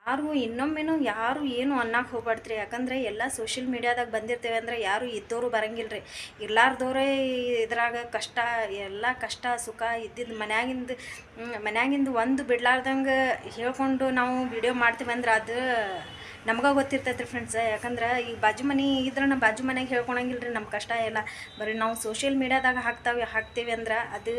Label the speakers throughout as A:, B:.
A: ಯಾರು ಇನ್ನೊಮ್ಮೆನೂ ಯಾರು ಏನು ಅನ್ನಕ್ಕೆ ಹೋಗ್ಬಾರ್ದ್ರಿ. ಯಾಕಂದರೆ ಎಲ್ಲ ಸೋಷಿಯಲ್ ಮೀಡ್ಯಾದಾಗ ಬಂದಿರ್ತೇವೆ ಅಂದರೆ ಯಾರು ಇದ್ದವರು ಬರಂಗಿಲ್ಲ ರೀ. ಇರ್ಲಾರ್ದವ್ರೇ ಇದ್ರಾಗ ಕಷ್ಟ ಎಲ್ಲ ಕಷ್ಟ ಸುಖ ಇದ್ದಿದ್ದು ಮನ್ಯಾಗಿಂದು ಒಂದು ಬಿಡ್ಲಾರ್ದಂಗೆ ಹೇಳ್ಕೊಂಡು ನಾವು ವಿಡಿಯೋ ಮಾಡ್ತೀವಿ ಅಂದ್ರೆ ಅದು ನಮ್ಗೆ ಗೊತ್ತಿರ್ತೈತೆ ರೀ ಫ್ರೆಂಡ್ಸ್. ಯಾಕಂದ್ರೆ ಈಗ ಬಾಜು ಮನೆ ಇದ್ರೆ ನಮ್ಮ ಬಾಜು ಮನೆಗೆ ಹೇಳ್ಕೊಳಂಗಿಲ್ಲ ರೀ ನಮ್ಮ ಕಷ್ಟ ಎಲ್ಲ. ಬರೀ ನಾವು ಸೋಷಿಯಲ್ ಮೀಡ್ಯಾದಾಗ ಹಾಕ್ತೇವೆ ಅಂದ್ರೆ ಅದು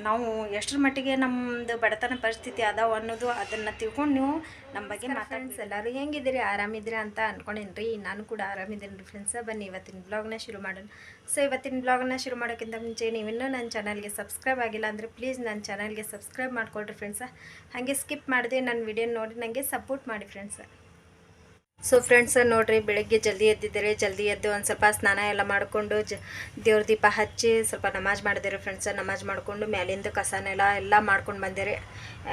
A: ನಾವು ಎಷ್ಟರ ಮಟ್ಟಿಗೆ ನಮ್ಮದು ಬಡತನ ಪರಿಸ್ಥಿತಿ ಅದಾವ ಅನ್ನೋದು ಅದನ್ನು ತಿಳ್ಕೊಂಡು ನೀವು ನಮ್ಮ ಬಗ್ಗೆ ಫ್ರೆಂಡ್ಸ್. ಎಲ್ಲರೂ ಹೆಂಗಿದ್ದೀರಿ, ಆರಾಮಿದ್ದೀರಿ ಅಂತ ಅಂದ್ಕೊಂಡೇನಿ ರೀ. ನಾನು ಕೂಡ ಆರಾಮಿದ್ದೀನಿ ರೀ ಫ್ರೆಂಡ್ಸ್. ಬನ್ನಿ ಇವತ್ತಿನ ಬ್ಲಾಗ್ನ ಶುರು ಮಾಡೋಣ. ಸೊ ಇವತ್ತಿನ ಬ್ಲಾಗ್ನ ಶುರು ಮಾಡೋಕ್ಕಿಂತ ಮುಂಚೆ ನೀವಿನ್ನೂ ನನ್ನ ಚಾನಲ್ಗೆ ಸಬ್ಸ್ಕ್ರೈಬ್ ಆಗಿಲ್ಲ ಅಂದರೆ ಪ್ಲೀಸ್ ನನ್ನ ಚಾನಲ್ಗೆ ಸಬ್ಸ್ಕ್ರೈಬ್ ಮಾಡ್ಕೊಳ್ರಿ ಫ್ರೆಂಡ್ಸ. ಹಾಗೆ ಸ್ಕಿಪ್ ಮಾಡಿದೆ ನನ್ನ ವಿಡಿಯೋ ನೋಡಿ ನನಗೆ ಸಪೋರ್ಟ್ ಮಾಡಿ ಫ್ರೆಂಡ್ಸ್. ಸೊ ಫ್ರೆಂಡ್ಸ್ ನೋಡಿರಿ, ಬೆಳಗ್ಗೆ ಜಲ್ದಿ ಎದ್ದಿದ್ದಾರೆ. ಜಲ್ದಿ ಎದ್ದು ಒಂದು ಸ್ವಲ್ಪ ಸ್ನಾನ ಎಲ್ಲ ಮಾಡಿಕೊಂಡು ದೇವ್ರ ದೀಪ ಹಚ್ಚಿ ಸ್ವಲ್ಪ ನಮಾಜ್ ಮಾಡಿದೆ ಫ್ರೆಂಡ್ಸ್. ನಮಾಜ್ ಮಾಡಿಕೊಂಡು ಮ್ಯಾಲಿಂದ ಕಸನೆಲ್ಲ ಮಾಡ್ಕೊಂಡು ಬಂದಿರಿ.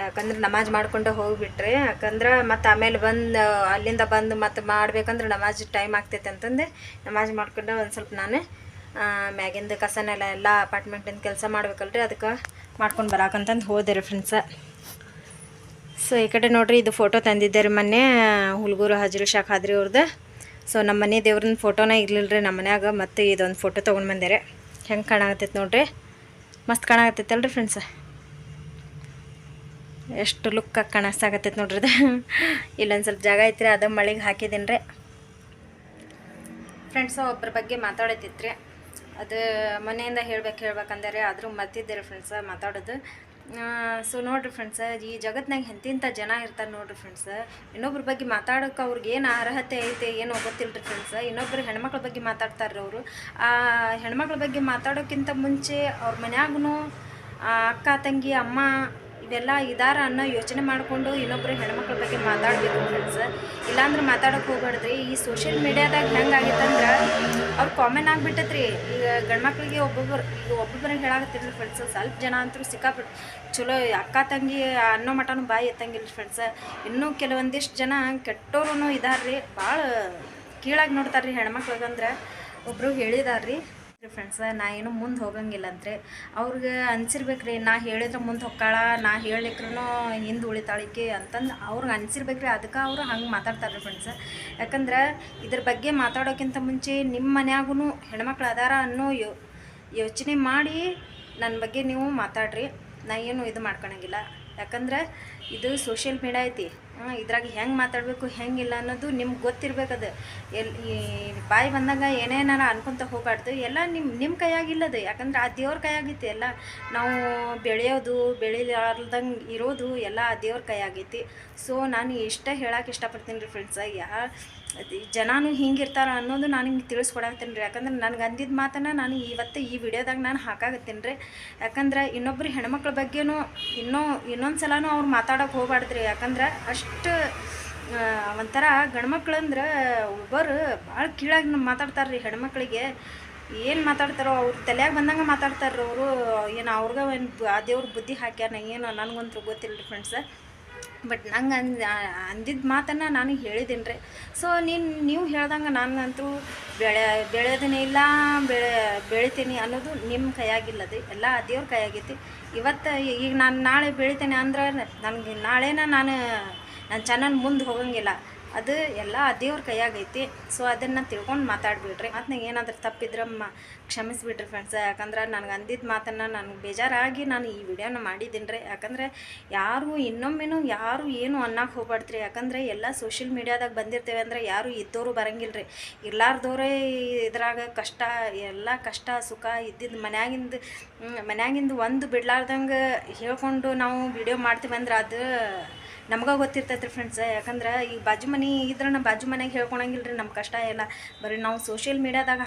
A: ಯಾಕಂದ್ರೆ ನಮಾಜ್ ಮಾಡ್ಕೊಂಡು ಹೋಗಿಬಿಟ್ರೆ ಯಾಕಂದ್ರೆ ಮತ್ತು ಆಮೇಲೆ ಅಲ್ಲಿಂದ ಬಂದು ಮತ್ತು ಮಾಡ್ಬೇಕಂದ್ರೆ ನಮಾಜ್ ಟೈಮ್ ಆಗ್ತೈತೆ ಅಂತಂದು ನಮಾಜ್ ಮಾಡ್ಕೊಂಡು ಒಂದು ಸ್ವಲ್ಪ ನಾನು ಮ್ಯಾಗಿಂದ ಕಸನೆಲ್ಲ ಅಪಾರ್ಟ್ಮೆಂಟಿಂದ ಕೆಲಸ ಮಾಡ್ಬೇಕಲ್ರಿ, ಅದಕ್ಕೆ ಮಾಡ್ಕೊಂಡು ಬರಾಕಂತಂದು ಹೋದೆ ರೀ ಫ್ರೆಂಡ್ಸ. ಸೊ ಈ ಕಡೆ ನೋಡಿರಿ, ಇದು ಫೋಟೋ ತಂದಿದ್ದಾರೆ ಮೊನ್ನೆ ಹುಲ್ಗೂರು ಹಜರು ಶಾಖ ಆದ್ರಿ ಅವ್ರದ್ದು. ಸೊ ನಮ್ಮ ಮನೆ ದೇವ್ರನ್ನ ಫೋಟೋನ ಇರಲಿಲ್ಲ ರೀ ನಮ್ಮ ಮನ್ಯಾಗ. ಮತ್ತು ಇದೊಂದು ಫೋಟೋ ತೊಗೊಂಡು ಬಂದೇರೆ. ಹೆಂಗೆ ಕಾಣಾಕತ್ತೈತೆ ನೋಡಿರಿ, ಮಸ್ತ್ ಕಾಣಾಕತ್ತೈತಲ್ರಿ ಫ್ರೆಂಡ್ಸ್. ಎಷ್ಟು ಲುಕ್ಕಾಗಿ ಕಾಣಿಸ್ತಾಗತ್ತೈತೆ ನೋಡ್ರಿ ಅದು. ಇಲ್ಲೊಂದು ಸ್ವಲ್ಪ ಜಾಗ ಐತ್ರಿ, ಅದು ಮಳೆಗೆ ಹಾಕಿದ್ದೀನಿ ರೀ ಫ್ರೆಂಡ್ಸ್. ಒಬ್ಬರ ಬಗ್ಗೆ ಮಾತಾಡತ್ತಿತ್ತು, ಅದು ಮನೆಯಿಂದ ಹೇಳ್ಬೇಕಂದರೆ ಆದರೂ ಮರ್ತಿದ್ದೀರಿ ಫ್ರೆಂಡ್ಸ ಮಾತಾಡೋದು. ಸೊ ನೋಡಿರಿ ಫ್ರೆಂಡ್ಸ, ಈ ಜಗತ್ತಿನಾಗ ಎಂತಿಂಥ ಜನ ಇರ್ತಾರೆ ನೋಡಿರಿ ಫ್ರೆಂಡ್ಸ. ಇನ್ನೊಬ್ರ ಬಗ್ಗೆ ಮಾತಾಡೋಕೆ ಅವ್ರಿಗೆ ಏನು ಅರ್ಹತೆ ಐತೆ ಏನೋ ಗೊತ್ತಿಲ್ಲ ರೀ ಫ್ರೆಂಡ್ಸ. ಇನ್ನೊಬ್ಬರು ಹೆಣ್ಮಕ್ಳ ಬಗ್ಗೆ ಮಾತಾಡ್ತಾರೆ ಅವರು. ಆ ಹೆಣ್ಮಕ್ಳ ಬಗ್ಗೆ ಮಾತಾಡೋಕ್ಕಿಂತ ಮುಂಚೆ ಅವ್ರ ಮನ್ಯಾಗೂ ಅಕ್ಕ ತಂಗಿ ಅಮ್ಮ ಇವೆಲ್ಲ ಇದಾರ ಅನ್ನೋ ಯೋಚನೆ ಮಾಡಿಕೊಂಡು ಇನ್ನೊಬ್ಬರು ಹೆಣ್ಮಕ್ಳ ಬಗ್ಗೆ ಮಾತಾಡಬೇಕು ಫ್ರೆಂಡ್ಸ್. ಇಲ್ಲಾಂದ್ರೆ ಮಾತಾಡೋಕೆ ಹೋಗ್ಬಾರ್ದ್ರಿ. ಈ ಸೋಷಿಯಲ್ ಮೀಡ್ಯಾದಾಗ ಹೆಂಗಾಗಿತ್ತಂದ್ರೆ ಅವ್ರು ಕಾಮನ್ ಆಗಿಬಿಟ್ಟತ್ರಿ. ಈಗ ಗಂಡ್ಮಕ್ಳಿಗೆ ಒಬ್ಬೊಬ್ಬರಿಗೆ ಹೇಳಾಕತ್ತಿರ್ಲಿ ಫ್ರೆಂಡ್ಸ್. ಸ್ವಲ್ಪ ಜನ ಅಂತೂ ಸಿಕ್ಕಾಬಿಟ್ಟು ಚಲೋ ಅಕ್ಕ ತಂಗಿ ಅನ್ನೋ ಮಟನೂ ಬಾಯಿ ಎತ್ತಂಗಿಲ್ಲ ಫ್ರೆಂಡ್ಸ್. ಇನ್ನೂ ಕೆಲವೊಂದಿಷ್ಟು ಜನ ಕೆಟ್ಟೋರು ಇದಾರ್ರಿ, ಭಾಳ ಕೀಳಾಗಿ ನೋಡ್ತಾರೆ ರೀ ಹೆಣ್ಮಕ್ಳಿಗಂದ್ರೆ. ಒಬ್ಬರು ಹೇಳಿದಾರ್ರಿ ಫ್ರೆಂಡ್ಸ್, ನಾ ಏನು ಮುಂದೆ ಹೋಗಂಗಿಲ್ಲ ಅಂದರೆ ಅವ್ರಿಗೆ ಅನ್ಸಿರ್ಬೇಕ್ರಿ. ನಾ ಹೇಳಿದ್ರೆ ಮುಂದೆ ಹೊಕ್ಕಾಳ, ನಾ ಹೇಳಿಕ್ರೂ ಹಿಂದೆ ಉಳಿತಾಳಿಕೆ ಅಂತಂದು ಅವ್ರಿಗೆ ಅನ್ಸಿರ್ಬೇಕ್ರಿ. ಅದಕ್ಕೆ ಅವರು ಹಂಗೆ ಮಾತಾಡ್ತಾರೆ ರೀ ಫ್ರೆಂಡ್ಸ್. ಯಾಕಂದ್ರೆ ಇದ್ರ ಬಗ್ಗೆ ಮಾತಾಡೋಕ್ಕಿಂತ ಮುಂಚೆ ನಿಮ್ಮ ಮನ್ಯಾಗೂ ಹೆಣ್ಮಕ್ಳು ಅದಾರ ಅನ್ನೋ ಯೋಚನೆ ಮಾಡಿ ನನ್ನ ಬಗ್ಗೆ ನೀವು ಮಾತಾಡ್ರಿ. ನಾ ಏನು ಇದು ಮಾಡ್ಕೊಳಂಗಿಲ್ಲ. ಯಾಕಂದ್ರೆ ಇದು ಸೋಷಿಯಲ್ ಮೀಡ್ಯಾ ಐತಿ, ಇದ್ರಾಗ ಹೆಂಗೆ ಮಾತಾಡಬೇಕು ಹೆಂಗಿಲ್ಲ ಅನ್ನೋದು ನಿಮ್ಗೆ ಗೊತ್ತಿರ್ಬೇಕದು. ಈ ಬಾಯಿ ಬಂದಾಗ ಏನೇನಾರ ಅನ್ಕೊತ ಹೋಗ್ಬಾರ್ದು. ಎಲ್ಲ ನಿಮ್ಮ ಕೈಯಾಗಿಲ್ಲದು. ಯಾಕಂದ್ರೆ ಆ ದೇವ್ರ ಕೈಯಾಗೈತಿ ಎಲ್ಲ. ನಾವು ಬೆಳೆಯೋದು ಬೆಳಿಲಾರ್ದಂಗೆ ಇರೋದು ಎಲ್ಲ ಆ ದೇವ್ರ ಕೈಯಾಗೈತಿ. ಸೊ ನಾನು ಹೇಳಕ್ಕೆ ಇಷ್ಟಪಡ್ತೀನಿ ರೀ ಫ್ರೆಂಡ್ಸ. ಜನನೂ ಹಿಂಗಿರ್ತಾರ ಅನ್ನೋದು ನಾನು ನಿಮ್ಗೆ ತಿಳಿಸ್ಕೊಡಾಕ್ತೀನಿ ರೀ. ಯಾಕಂದ್ರೆ ನನಗೆ ಅಂದಿದ್ದ ಮಾತನ್ನು ನಾನು ಇವತ್ತು ಈ ವಿಡಿಯೋದಾಗ ನಾನು ಹಾಕಾಗತ್ತೀನಿ ರೀ. ಯಾಕಂದ್ರೆ ಇನ್ನೊಬ್ರು ಹೆಣ್ಮಕ್ಳ ಬಗ್ಗೆನೂ ಇನ್ನೊಂದು ಸಲನೂ ಅವ್ರು ಮಾತಾಡೋಕೆ ಹೋಗ್ಬಾರ್ದ್ರಿ. ಯಾಕಂದ್ರೆ ಅಷ್ಟು ಒಂಥರ ಗಂಡ್ಮಕ್ಳಂದ್ರೆ ಒಬ್ಬರು ಭಾಳ ಕೀಳಾಗಿ ಮಾತಾಡ್ತಾರೆ ರೀ ಹೆಣ್ಮಕ್ಳಿಗೆ. ಏನು ಮಾತಾಡ್ತಾರೋ ಅವ್ರ ತಲೆಯಾಗ ಬಂದಂಗೆ ಮಾತಾಡ್ತಾರೆ ಅವರು. ಏನು ಅವ್ರಿಗೆ ಆ ದೇವ್ರ ಬುದ್ಧಿ ಹಾಕ್ಯಾನ ಏನೋ ನನಗಂತೂ ಗೊತ್ತಿಲ್ಲ ರೀ ಫ್ರೆಂಡ್ಸ. ಬಟ್ ನಂಗೆ ಅಂದಿದ್ದ ಮಾತನ್ನು ನಾನು ಹೇಳಿದ್ದೀನಿ ರೀ. ಸೊ ನೀವು ಹೇಳ್ದಂಗೆ ನನಗಂತೂ ಬೆಳೆಯೋದನ್ನೇ ಇಲ್ಲ ಬೆಳಿತೀನಿ ಅನ್ನೋದು ನಿಮ್ಮ ಕೈಯಾಗಿಲ್ಲದು, ಎಲ್ಲ ದೇವ್ರ ಕೈಯಾಗೈತಿ. ಈಗ ನಾನು ನಾಳೆ ಬೆಳಿತೇನೆ ಅಂದ್ರೆ ನನಗೆ ನಾಳೆನ ನಾನು ನನ್ನ ಚಾನಲ್ ಮುಂದೆ ಹೋಗಂಗಿಲ್ಲ. ಅದು ಎಲ್ಲ ದೇವ್ರ ಕೈಯಾಗೈತಿ. ಸೊ ಅದನ್ನು ತಿಳ್ಕೊಂಡು ಮಾತಾಡ್ಬಿಡ್ರಿ. ಮಾತನಾಗ ಏನಾದರೂ ತಪ್ಪಿದ್ರೆ ಕ್ಷಮಿಸ್ಬಿಡ್ರಿ ಫ್ರೆಂಡ್ಸ್. ಯಾಕಂದ್ರೆ ನನಗೆ ಅಂದಿದ್ದ ಮಾತನ್ನು ನನಗೆ ಬೇಜಾರಾಗಿ ನಾನು ಈ ವಿಡಿಯೋನ ಮಾಡಿದ್ದೀನಿ ರೀ. ಯಾಕಂದರೆ ಇನ್ನೊಮ್ಮೆನೂ ಯಾರು ಏನು ಅನ್ನಕ್ಕೆ ಹೋಗ್ಬಾರ್ದ್ರಿ. ಯಾಕಂದರೆ ಎಲ್ಲ ಸೋಷಿಯಲ್ ಮೀಡ್ಯಾದಾಗ ಬಂದಿರ್ತೇವೆ ಅಂದರೆ ಯಾರು ಇದ್ದವರು ಬರಂಗಿಲ್ಲ ರೀ. ಇರ್ಲಾರ್ದವ್ರೇ ಇದ್ರಾಗ ಎಲ್ಲ ಕಷ್ಟ ಸುಖ ಇದ್ದಿದ್ದು ಮನ್ಯಾಗಿಂದು ಒಂದು ಬಿಡ್ಲಾರ್ದಂಗೆ ಹೇಳ್ಕೊಂಡು ನಾವು ವಿಡಿಯೋ ಮಾಡ್ತೀವಿ ಅಂದ್ರೆ ಅದು ನಮ್ಗೆ ಗೊತ್ತಿರ್ತೈತೆ ರೀ ಫ್ರೆಂಡ್ಸ್. ಯಾಕಂದ್ರೆ ಈಗ ಬಾಜು ಮನೆ ಇದ್ರೆ ನಮ್ಮ ಬಾಜು ಮನೆಗೆ ಹೇಳ್ಕೊಳಂಗಿಲ್ಲ ರೀ ನಮ್ಮ ಕಷ್ಟ ಎಲ್ಲ. ಬರೀ ನಾವು ಸೋಷಿಯಲ್ ಮೀಡ್ಯಾದಾಗ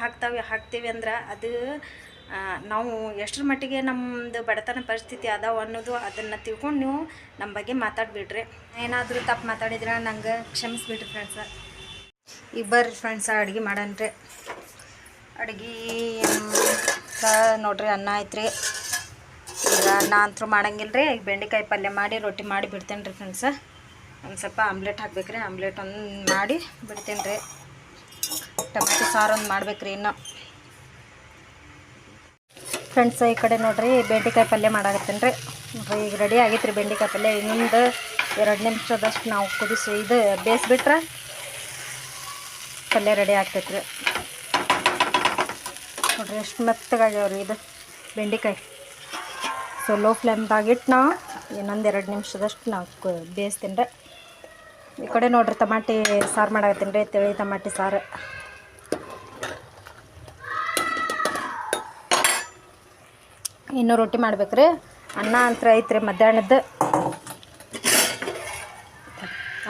A: ಹಾಕ್ತೇವೆ ಅಂದ್ರೆ ಅದು ನಾವು ಎಷ್ಟರ ಮಟ್ಟಿಗೆ ನಮ್ಮದು ಬಡತನ ಪರಿಸ್ಥಿತಿ ಅದಾವ ಅನ್ನೋದು ಅದನ್ನು ತಿಳ್ಕೊಂಡು ನೀವು ನಮ್ಮ ಬಗ್ಗೆ ಮಾತಾಡ್ಬಿಡ್ರಿ. ಏನಾದರೂ ತಪ್ಪು ಮಾತಾಡಿದ್ರೆ ನಂಗೆ ಕ್ಷಮಿಸ್ಬಿಡ್ರಿ ಫ್ರೆಂಡ್ಸ. ಈಗ ಬರ್ರಿ ಫ್ರೆಂಡ್ಸ ಅಡುಗೆ ಮಾಡನ್ರಿ. ಅಡುಗೆ ನೋಡ್ರಿ, ಅನ್ನ ಐತ್ರಿ. ಈಗ ಅನ್ನ ಅಂತೂ ಮಾಡಂಗಿಲ್ಲ ರೀ. ಈಗ ಬೆಂಡೆಕಾಯಿ ಪಲ್ಯ ಮಾಡಿ ರೊಟ್ಟಿ ಮಾಡಿ ಬಿಡ್ತೇನೆ ರೀ ಫ್ರೆಂಡ್ಸ. ಒಂದು ಸ್ವಲ್ಪ ಆಮ್ಲೆಟ್ ಹಾಕ್ಬೇಕ್ರಿ. ಆಮ್ಲೆಟ್ ಒಂದು ಮಾಡಿ ಬಿಡ್ತೇನೆ ರೀ. ಟೊಮೆಟೊ ಸಾರು ಒಂದು ಮಾಡ್ಬೇಕ್ರಿ ಇನ್ನು ಫ್ರೆಂಡ್ಸ. ಈ ಕಡೆ ನೋಡ್ರಿ ಬೆಂಡೆಕಾಯಿ ಪಲ್ಯ ಮಾಡಾಕತ್ತೇನೆ ರೀ. ಈಗ ರೆಡಿ ಆಗೈತೆ ರೀ ಬೆಂಡೆಕಾಯಿ ಪಲ್ಯ. ಇನ್ನೊಂದು 2 ನಿಮಿಷದಷ್ಟು ನಾವು ಕುದಿಸಿ ಇದು ಬೇಯಿಸ್ಬಿಟ್ರೆ ಪಲ್ಯ ರೆಡಿ ಆಗ್ತೈತ್ರಿ. ನೋಡಿರಿ ಎಷ್ಟು ಮೆತ್ತಗಾಗ್ಯಾವ್ರಿ ಇದು ಬೆಂಡೆಕಾಯಿ. ಸೊ ಲೋ ಫ್ಲೇಮ್ದಾಗಿಟ್ಟು ನಾವು ಇನ್ನೊಂದು 2 ನಿಮಿಷದಷ್ಟು ನಾವು ಬೇಯಿಸ್ತೀನಿ ರೀ. ಈ ಕಡೆ ನೋಡಿರಿ ಟಮಾಟಿ ಸಾರು ಮಾಡಾಕತ್ತೀನಿ ರೀ, ತಿಳಿ ಟಮಾಟಿ ಸಾರು. ಇನ್ನೂ ರೊಟ್ಟಿ ಮಾಡ್ಬೇಕ್ರಿ. ಅನ್ನ ಅಂತ ಐತ್ರಿ ಮಧ್ಯಾಹ್ನದ್ದು,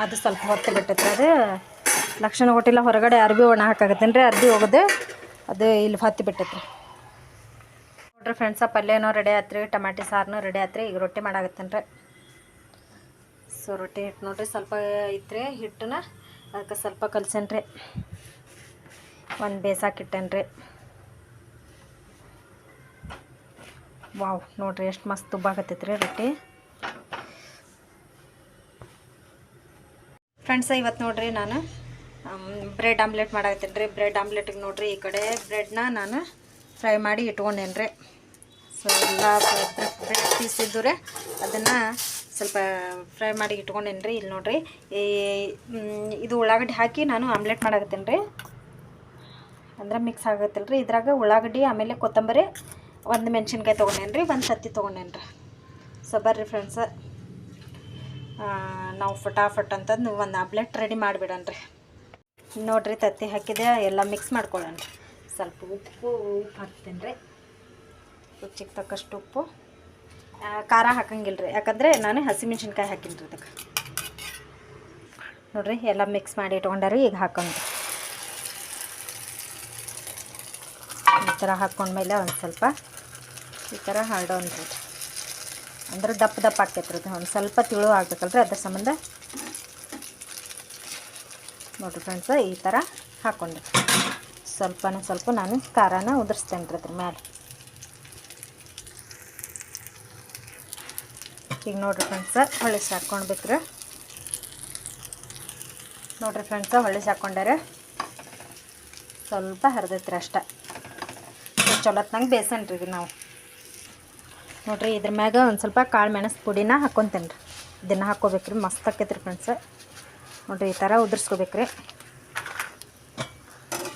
A: ಅದು ಸ್ವಲ್ಪ ಹೊತ್ತು ಬಿಟ್ಟೈತ್ರಿ. ಅದು ಲಕ್ಷಣ ಕೊಟ್ಟಿಲ್ಲ, ಹೊರಗಡೆ ಅರ್ಬಿ ಒಣ ಹಾಕಾಗತ್ತೀನಿ ರೀ. ಅರ್ಬಿ ಹೋಗೋದು ಅದು ಇಲ್ಲಿ ಹೊತ್ತು ಬಿಟ್ಟೈತ್ರಿ. ನೋಡ್ರಿ ಫ್ರೆಂಡ್ಸ, ಪಲ್ಯನೂ ರೆಡಿ ಆತ್ರಿ, ಟಮಾಟಿ ಸಾರನೂ ರೆಡಿ ಆತ್ರಿ. ಈಗ ರೊಟ್ಟಿ ಮಾಡಾಕತ್ತೀನಿ ರೀ. ಸೊ ರೊಟ್ಟಿ ಹಿಟ್ಟು ನೋಡ್ರಿ ಸ್ವಲ್ಪ ಐತ್ರಿ ಹಿಟ್ಟನ್ನ, ಅದಕ್ಕೆ ಸ್ವಲ್ಪ ಕಲ್ಸೇನಿ ರೀ. ಒಂದು ಬೇಸಾಕಿಟ್ಟೇನಿ ರೀ. ವಾವ್ ನೋಡ್ರಿ ಎಷ್ಟು ಮಸ್ತ್ ತುಬ್ಬಾಕತ್ತೈತ್ರಿ ರೊಟ್ಟಿ. ಫ್ರೆಂಡ್ಸ, ಇವತ್ತು ನೋಡ್ರಿ ನಾನು ಬ್ರೆಡ್ ಆಮ್ಲೆಟ್ ಮಾಡಾಕತ್ತೀನಿ ರೀ. ಬ್ರೆಡ್ ಆಮ್ಲೆಟಿಗೆ ನೋಡ್ರಿ ಈ ಕಡೆ ಬ್ರೆಡ್ನ ನಾನು ಫ್ರೈ ಮಾಡಿ ಇಟ್ಕೊಂಡೇನಿ ರೀ. ಸೊ ಎಲ್ಲ ಬ್ರೆಡ್ ಪೀಸ್ ಇದ್ದು ರೀ, ಅದನ್ನು ಸ್ವಲ್ಪ ಫ್ರೈ ಮಾಡಿ ಇಟ್ಕೊಂಡೇನಿ ರೀ. ಇಲ್ಲಿ ನೋಡ್ರಿ ಇದು ಉಳ್ಳಾಗಡ್ಡಿ ಹಾಕಿ ನಾನು ಆಮ್ಲೆಟ್ ಮಾಡಾಕತ್ತೀನಿ ರೀ. ಅಂದ್ರೆ ಮಿಕ್ಸ್ ಆಗತ್ತಿಲ್ಲ ರೀ. ಇದ್ರಾಗ ಉಳ್ಳಾಗಡ್ಡಿ ಆಮೇಲೆ ಕೊತ್ತಂಬರಿ, 1 ಮೆಣಸಿನ್ಕಾಯಿ ತೊಗೊಂಡೇನಿ ರೀ, 1 ತತ್ತಿ ತೊಗೊಂಡೇನಿ ರೀ. ಸೊ ಬರ್ರಿ ಫ್ರೆಂಡ್ಸ, ನಾವು ಫಟಾಫಟ್ ಅಂತಂದು ಒಂದು ಆಮ್ಲೆಟ್ ರೆಡಿ ಮಾಡಿಬಿಡೋಣ ರೀ. ನೋಡಿರಿ ತತ್ತಿ ಹಾಕಿದೆ, ಎಲ್ಲ ಮಿಕ್ಸ್ ಮಾಡ್ಕೊಳ್ಳೋಣ ರೀ. ಸ್ವಲ್ಪ ಉಪ್ಪು ಹಾಕ್ತೀನಿ ರೀ, ರುಚಿಗೆ ತಕ್ಕಷ್ಟು ಉಪ್ಪು. ಖಾರ ಹಾಕಂಗಿಲ್ಲ ರೀ, ಯಾಕಂದರೆ ನಾನು ಹಸಿಮೆಣ್ಸಿನ್ಕಾಯಿ ಹಾಕಿನಿ ರೀ ಅದಕ್ಕೆ. ನೋಡಿರಿ ಎಲ್ಲ ಮಿಕ್ಸ್ ಮಾಡಿ ಇಟ್ಕೊಂಡಾರಿ. ಈಗ ಹಾಕೊಂಡು ಈ ಥರ ಹಾಕ್ಕೊಂಡ್ಮೇಲೆ ಒಂದು ಸ್ವಲ್ಪ ಈ ಥರ ಹರಡೋಣ ರೀ. ಅಂದ್ರೆ ದಪ್ಪ ದಪ್ಪ ಆಕೈತ್ರಿ ಅದು, ಒಂದು ಸ್ವಲ್ಪ ತಿಳು ಆಗ್ಬೇಕಲ್ರಿ, ಅದ್ರ ಸಂಬಂಧ. ನೋಡಿರಿ ಫ್ರೆಂಡ್ಸ, ಈ ಥರ ಹಾಕ್ಕೊಂಡೆ ಸ್ವಲ್ಪ ನಾನು ಖಾರನ ಉದುರಿಸ್ತೇನೆ ರೀ ಅದ್ರ ಮೇಲೆ. ಈಗ ನೋಡಿರಿ ಫ್ರೆಂಡ್ಸ, ಹೊಳಿಸಿ ಹಾಕ್ಕೊಳ್ಬೇಕ್ರಿ. ನೋಡಿರಿ ಫ್ರೆಂಡ್ಸ, ಹೊಳಿಸಿ ಹಾಕ್ಕೊಂಡಾರೆ. ಸ್ವಲ್ಪ ಹರಿದೈತ್ರಿ ಅಷ್ಟೆ. ಚಲೋತ್ನಂಗೆ ಬೇಸನ್ ರೀ ನಾವು. ನೋಡಿರಿ ಇದ್ರ ಮ್ಯಾಗ ಒಂದು ಸ್ವಲ್ಪ ಕಾಳು ಮೆಣಸು ಪುಡಿನ ಹಾಕ್ಕೊತೇನೆ ರೀ. ಇದನ್ನು ಹಾಕ್ಕೋಬೇಕ್ರಿ, ಮಸ್ತ್ ಆಕೈತ್ರಿ ಫ್ರೆಂಡ್ಸ. ನೋಡಿರಿ ಈ ಥರ ಉದುರಿಸ್ಕೋಬೇಕ್ರಿ.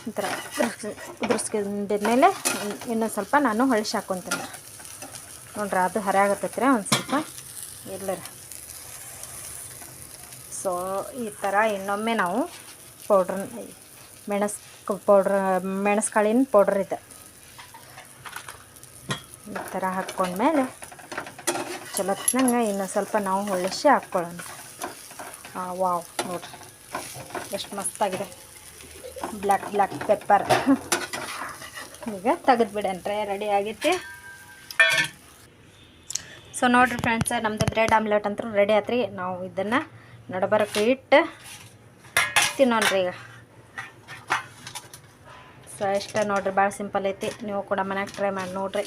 A: ಈ ಥರ ಉದುರಿಸ್ಕೊಂಡಿದ್ಮೇಲೆ ಇನ್ನೊಂದು ಸ್ವಲ್ಪ ನಾನು ಹೊಳಿಸಿ ಹಾಕ್ಕೊತೀನಿ ರೀ. ನೋಡ್ರಿ ಅದು ಹರಿ ಆಗತ್ತೈತ್ರಿ ಒಂದು ಸ್ವಲ್ಪ ಎಲ್ಲರ. ಸೊ ಈ ಥರ ಇನ್ನೊಮ್ಮೆ ನಾವು ಪೌಡ್ರ್ ಮೆಣಸು ಕಾಳಿನ ಪೌಡ್ರ್ ಇದೆ, ಈ ಥರ ಹಾಕ್ಕೊಂಡ್ಮೇಲೆ ಚಲೋತ್ನಂಗೆ ಇನ್ನೊಂದು ಸ್ವಲ್ಪ ನಾವು ಹೊಳಿಸಿ ಹಾಕ್ಕೊಳ್ಳೋಣ. ವಾವ್ ನೋಡಿರಿ ಎಷ್ಟು ಮಸ್ತಾಗಿದೆ ಬ್ಲ್ಯಾಕ್ ಪೆಪ್ಪರ್. ಈಗ ತೆಗೆದುಬಿಡೇನ್ರಿ, ರೆಡಿ ಆಗೈತಿ. ಸೊ ನೋಡಿರಿ ಫ್ರೆಂಡ್ಸ, ನಮ್ಮದು ಬ್ರೆಡ್ ಆಮ್ಲೆಟ್ ಅಂತೂ ರೆಡಿ ಆತ್ರಿ. ನಾವು ಇದನ್ನು ನಡಬರಕ್ಕೆ ಇಟ್ಟು ತಿನ್ನೋಣ್ರಿ ಈಗ. ಸೊ ಇಷ್ಟ ನೋಡಿರಿ, ಭಾಳ ಸಿಂಪಲ್ ಐತಿ. ನೀವು ಕೂಡ ಮನ್ಯಾಗ ಟ್ರೈ ಮಾಡಿ ನೋಡಿರಿ.